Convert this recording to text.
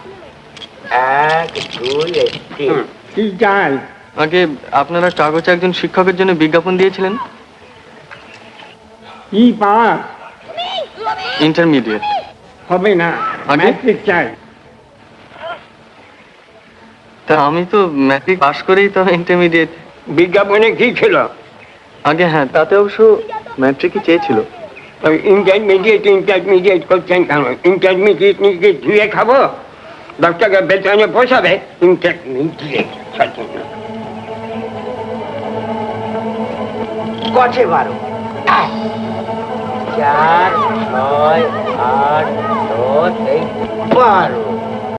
1 2 3 কি চাই? আগে আপনারা কাগজে একজন শিক্ষকের জন্য বিজ্ঞাপন দিয়েছিলেন। কি পাস? ইন্টারমিডিয়েট। হবে না, আগে? ম্যাট্রিক চাই। তা আমি তো ম্যাট্রিক পাশ করেই তো ইন্টারমিডিয়েট। বিজ্ঞাপনে কি ছিল? আগে হ্যাঁ, তাতে অবশ্য ম্যাট্রিকই চেয়েছিল। ইন্টারমিডিয়েট করছেন কেন? ইন্টারমিডিয়েট নিজে ধুয়ে খাবো, 10 টাকা বেতনে পোষাবে। ইন্টারমিডিয়েট কছে 12 4 6 8 10 12